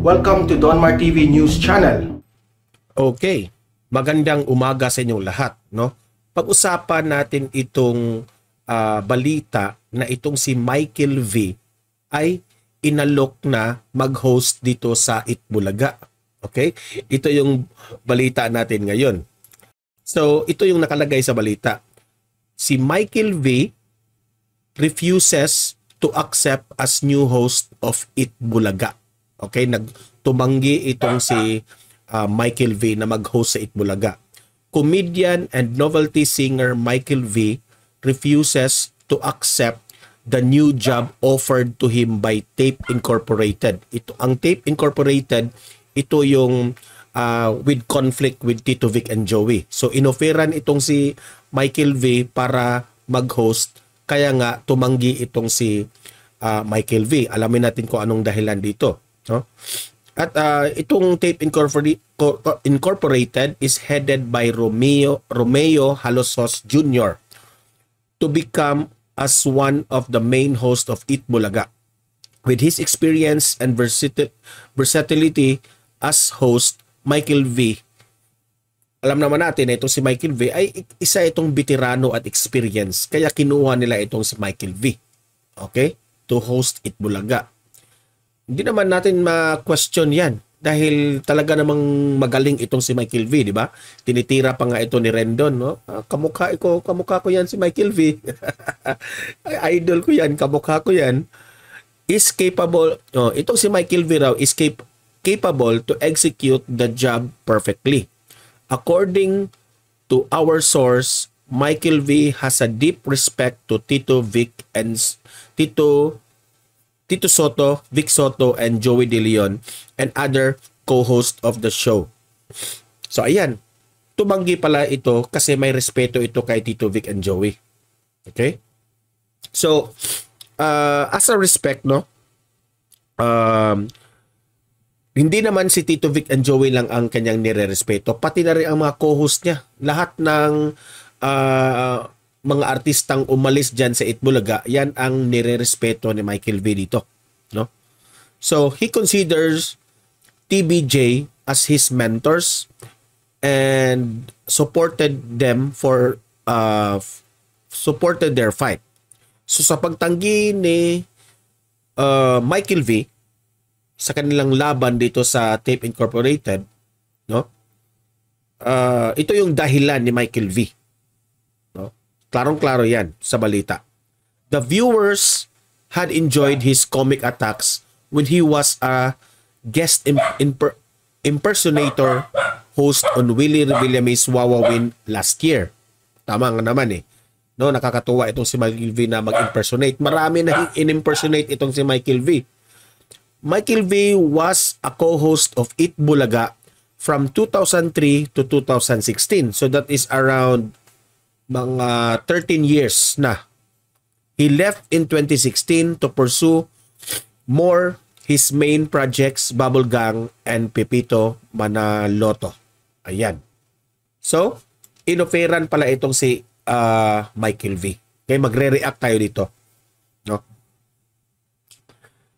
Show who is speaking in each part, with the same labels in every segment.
Speaker 1: Welcome to Donmar TV News Channel.
Speaker 2: Okay, magandang umaga sa inyong lahat, no? Pag-usapan natin itong balita na itong si Michael V ay inalok na mag-host dito sa Itbulaga. Okay? Ito yung balita natin ngayon. So, ito yung nakalagay sa balita. Si Michael V refuses to accept as new host of Itbulaga. Okay? Nagtumanggi itong si Michael V na mag-host sa Itbulaga. Comedian and novelty singer Michael V refuses to accept the new job offered to him by Tape Incorporated. Ang Tape Incorporated, ito yung with conflict with Tito Vic and Joey. So inoferan itong si Michael V para mag-host, kaya nga tumanggi itong si Michael V. Alamin natin kung anong dahilan dito, no? At itong Tape Incorporated is headed by Romeo Halosos Jr. to become as one of the main hosts of Itbulaga. With his experience and versatility as host, Michael V, alam naman natin na itong si Michael V ay isa itong veterano at experience, kaya kinuha nila itong si Michael V, okay, to host Itbulaga. Hindi naman natin ma-question yan dahil talaga namang magaling itong si Michael V, di ba? Tinitira pa nga ito ni Rendon, no? Kamukha ko yan si Michael V. Idol ko yan, kamukha ko yan. Is capable, itong si Michael V raw is capable to execute the job perfectly. According to our source, Michael V has a deep respect to Tito Vic and Tito Soto, Vic Soto, and Joey De Leon, and other co-hosts of the show. So ayan, tumanggi pala ito kasi may respeto ito kay Tito Vic and Joey. Okay? So, as a respect, no, hindi naman si Tito Vic and Joey lang ang kanyang nire-respeto, pati na rin ang mga co-host niya. Lahat ng mga artistang umalis dyan sa Itbulaga, yan ang nire-respeto ni Michael V dito, no? So, he considers TBJ as his mentors and supported their fight. So, sa pagtanggi ni Michael V sa kanilang laban dito sa Tape Incorporated, no? Ito yung dahilan ni Michael V. Klarong-klaro yan sa balita. The viewers had enjoyed his comic attacks when he was a guest impersonator host on Willie Revillame Wawawin last year. Tama nga naman eh. No, nakakatuwa itong si Michael V na mag-impersonate. Marami na in-impersonate itong si Michael V. Michael V was a co-host of Itbulaga from 2003 to 2016. So that is around mga 13 years na. He left in 2016 to pursue more his main projects, Bubble Gang and Pepito Manaloto. Ayan. So, inoferan pala itong si Michael V. Okay, magre-react tayo dito, no?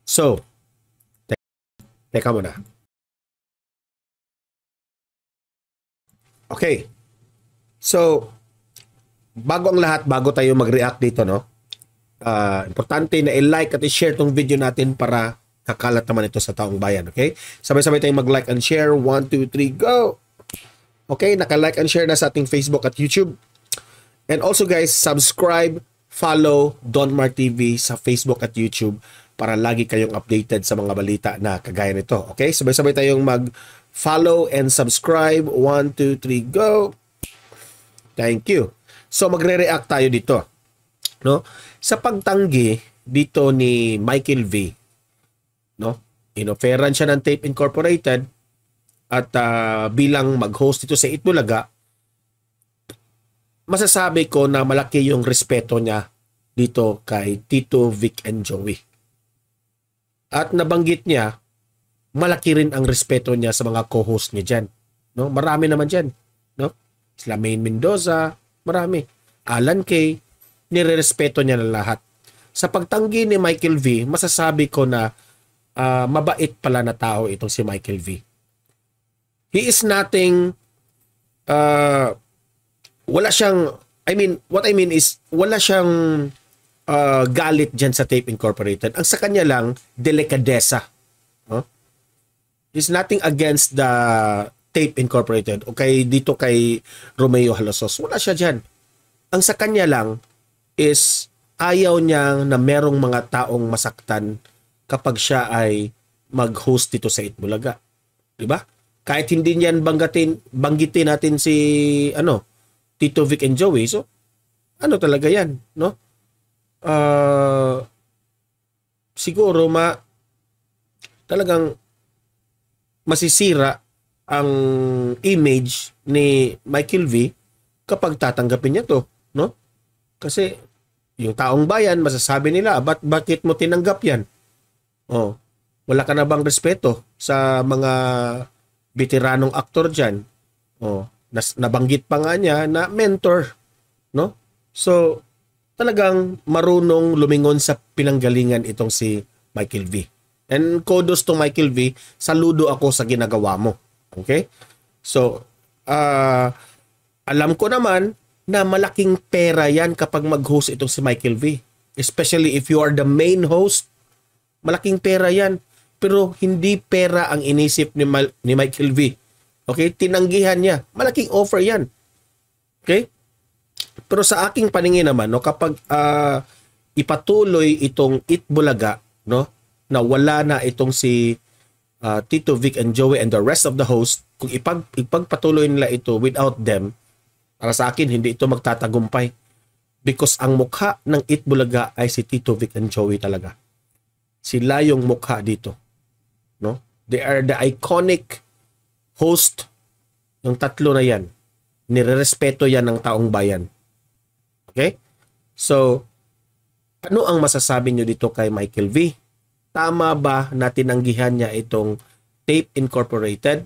Speaker 2: So, teka muna. Okay. So, bago ang lahat, bago tayo mag-react dito, no? Importante na i-like at i-share tong video natin para kakalat naman ito sa taong bayan, okay? Sabay-sabay tayong mag-like and share. 1, 2, 3, go! Okay, naka-like and share na sa ating Facebook at YouTube. And also guys, subscribe, follow Donmar TV sa Facebook at YouTube para lagi kayong updated sa mga balita na kagaya nito, okay? Sabay-sabay tayong mag-follow and subscribe. 1, 2, 3, go! Thank you. So magre-react tayo dito, no? Sa pagtanggi dito ni Michael V, no? Inoferan siya ng Tape Incorporated at bilang mag-host dito sa Itbulaga, masasabi ko na malaki yung respeto niya dito kay Tito Vic and Joey. At nabanggit niya, malaki rin ang respeto niya sa mga co-host niya dyan, no? Marami naman dyan, no? Sila Maine Mendoza, marami. Alan Kay, nirerespeto niya na lahat. Sa pagtanggi ni Michael V, masasabi ko na mabait pala na tao itong si Michael V. He is nothing, wala siyang, what I mean is, wala siyang galit dyan sa Tape Incorporated. Ang sa kanya lang, delikadesa. Huh? He's nothing against the Tape Incorporated o dito kay Romeo Halosos. Wala siya dyan. Ang sa kanya lang is ayaw niya na merong mga taong masaktan kapag siya ay mag-host dito sa Itbulaga. Diba? Kahit hindi niyan banggitin natin si Tito Vic and Joey. So, talaga yan, no? Siguro talagang masisira ang image ni Michael V kapag tatanggapin niya to, no? Kasi yung taong bayan masasabi nila, bakit mo tinanggap yan? Oh, wala ka na bang respeto sa mga veteranong aktor diyan? Oh, nabanggit pa nga niya na mentor, no? So, talagang marunong lumingon sa pinanggalingan itong si Michael V. And kudos to Michael V, saludo ako sa ginagawa mo. Okay? So, alam ko naman na malaking pera yan kapag mag-host itong si Michael V. Especially if you are the main host, malaking pera yan. Pero hindi pera ang inisip ni Michael V. Okay? Tinanggihan niya. Malaking offer yan. Okay? Pero sa aking paningin naman, no, kapag ipatuloy itong Itbulaga, no, na wala na itong si Tito Vic and Joey and the rest of the host, kung ipagpatuloy nila ito without them, para sa akin, hindi ito magtatagumpay. Because ang mukha ng Itbulaga ay si Tito Vic and Joey talaga. Sila yung mukha dito. No? They are the iconic host. Yung tatlo na yan. Nirerespeto yan ng taong bayan. Okay? So, ano ang masasabi nyo dito kay Michael V? Tama ba na tinanggihan niya itong Tape Incorporated?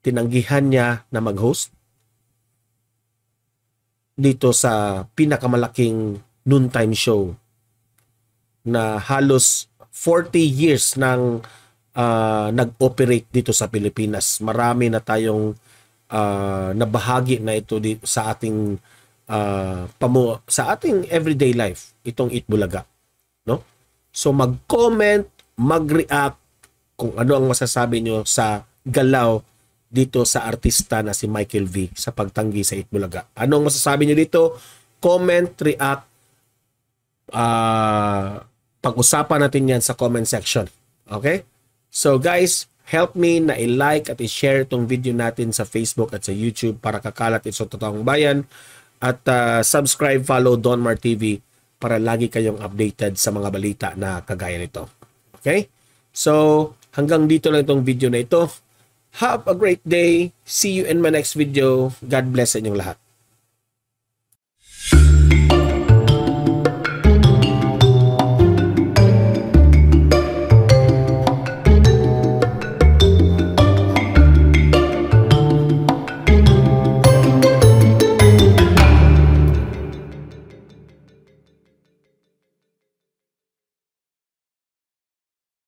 Speaker 2: Tinanggihan niya na mag-host dito sa pinakamalaking noontime show na halos 40 years nang nag-operate dito sa Pilipinas. Marami na tayong nabahagi na ito sa ating sa ating everyday life, itong Itbulaga, no? So mag-comment, mag-react kung ano ang masasabi nyo sa galaw dito sa artista na si Michael V sa pagtanggi sa Itbulaga. Ano ang masasabi nyo dito? Comment, react, pag-usapan natin yan sa comment section. Okay? So guys, help me na i-like at i-share itong video natin sa Facebook at sa YouTube para kakalat ito sa totoong bayan. At subscribe, follow Donmar TV para lagi kayong updated sa mga balita na kagaya nito. Okay? So, hanggang dito lang itong video na ito. Have a great day. See you in my next video. God bless sa inyong lahat.